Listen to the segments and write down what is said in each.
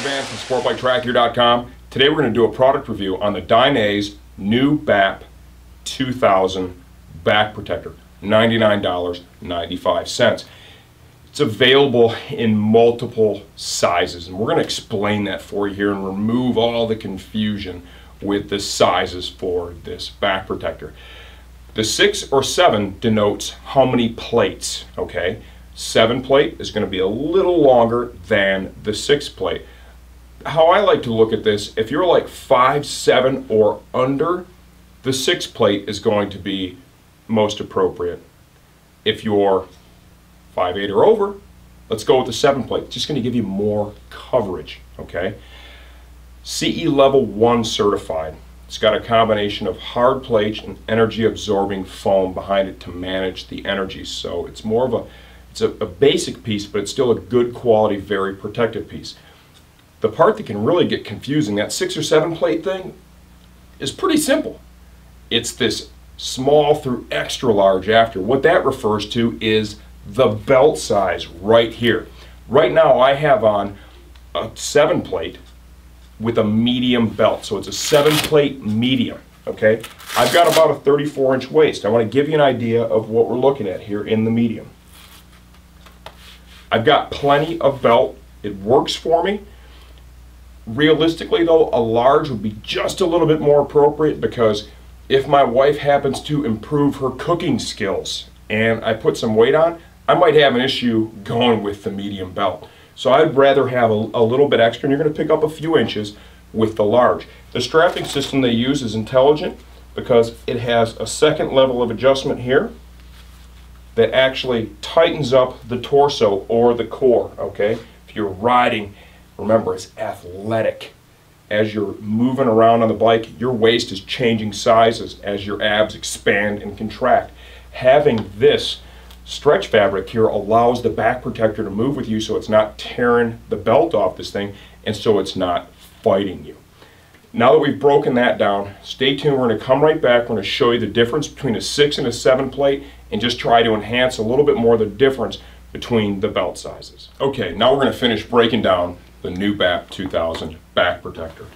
Van from sportbiketrackgear.com. Today we're going to do a product review on the Dainese new BAP 2000 back protector, $99.95. It's available in multiple sizes, and we're going to explain that for you here and remove all the confusion with the sizes for this back protector. The 6 or 7 denotes how many plates, okay? 7 plate is going to be a little longer than the 6 plate. How I like to look at this, if you're like 5, 7 or under, the 6 plate is going to be most appropriate. If you're 5, 8 or over, let's go with the 7 plate. It's just going to give you more coverage, okay? CE level 1 certified. It's got a combination of hard plates and energy absorbing foam behind it to manage the energy. So it's more of a basic piece, but it's still a good quality, very protected piece. The part that can really get confusing, that 6 or 7 plate thing, is pretty simple. It's this small through extra large after. What that refers to is the belt size right here. Right now I have on a 7 plate with a medium belt, so it's a 7 plate medium, okay? I've got about a 34-inch waist. I want to give you an idea of what we're looking at here in the medium. I've got plenty of belt. It works for me. Realistically though, a large would be just a little bit more appropriate, because if my wife happens to improve her cooking skills and I put some weight on, I might have an issue going with the medium belt. So I'd rather have a little bit extra, and you're going to pick up a few inches with the large. The strapping system they use is intelligent because it has a second level of adjustment here that actually tightens up the torso or the core, okay? If you're riding, remember, it's athletic. As you're moving around on the bike, your waist is changing sizes as your abs expand and contract. Having this stretch fabric here allows the back protector to move with you, so it's not tearing the belt off this thing, and so it's not fighting you. Now that we've broken that down, stay tuned. We're going to come right back. We're going to show you the difference between a 6 and a 7 plate and just try to enhance a little bit more the difference between the belt sizes. Okay, now we're going to finish breaking down the new BAP 2000 back protector.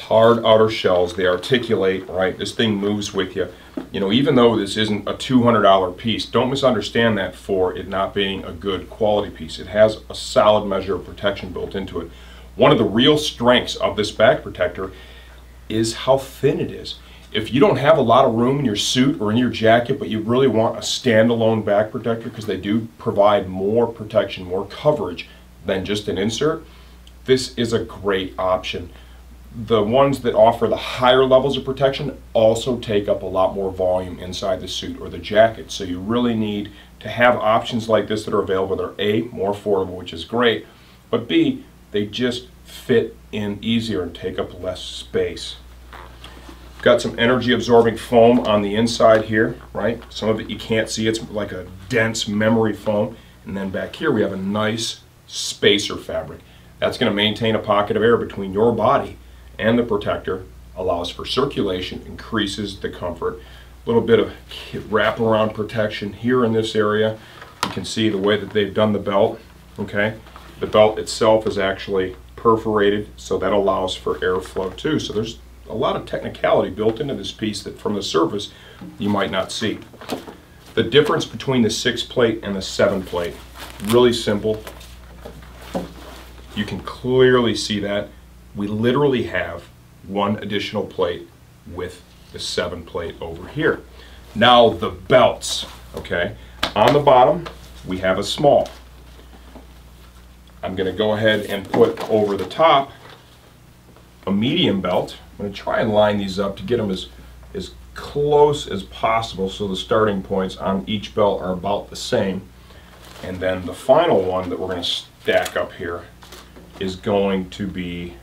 Hard outer shells, they articulate, right? This thing moves with you. You know, even though this isn't a $200 piece, don't misunderstand that for it not being a good quality piece. It has a solid measure of protection built into it. One of the real strengths of this back protector is how thin it is. If you don't have a lot of room in your suit or in your jacket, but you really want a standalone back protector, because they do provide more protection, more coverage than just an insert, this is a great option. The ones that offer the higher levels of protection also take up a lot more volume inside the suit or the jacket. So you really need to have options like this that are available that are A, more affordable, which is great, but B, they just fit in easier and take up less space. Got some energy absorbing foam on the inside here, right? Some of it you can't see, it's like a dense memory foam. And then back here we have a nice spacer fabric. That's going to maintain a pocket of air between your body and the protector, allows for circulation, increases the comfort. A little bit of wraparound protection here in this area. You can see the way that they've done the belt, okay? The belt itself is actually perforated, so that allows for airflow too. So there's a lot of technicality built into this piece that from the surface you might not see. The difference between the 6 plate and the 7 plate, really simple. You can clearly see that. We literally have one additional plate with the 7 plate over here. Now the belts, okay? On the bottom, we have a small. I'm going to go ahead and put over the top a medium belt. I'm going to try and line these up to get them as close as possible so the starting points on each belt are about the same. And then the final one that we're going to stack up here is going to be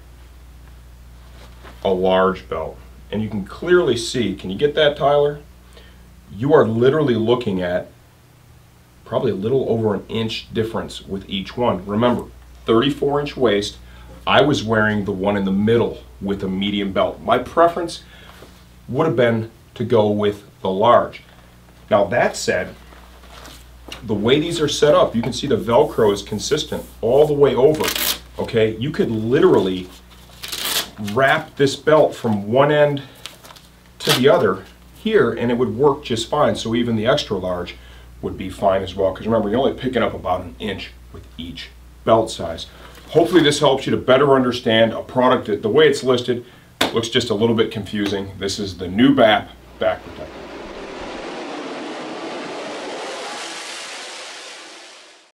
a large belt. And you can clearly see, can you get that, Tyler? You are literally looking at probably a little over an inch difference with each one. Remember, 34-inch waist. I was wearing the one in the middle with a medium belt. My preference would have been to go with the large. Now that said, the way these are set up, you can see the Velcro is consistent all the way over okay, you could literally wrap this belt from one end to the other here and it would work just fine. So even the extra large would be fine as well, because remember, you're only picking up about an inch with each belt size. Hopefully this helps you to better understand a product that the way it's listed looks just a little bit confusing. This is the new BAP back protector.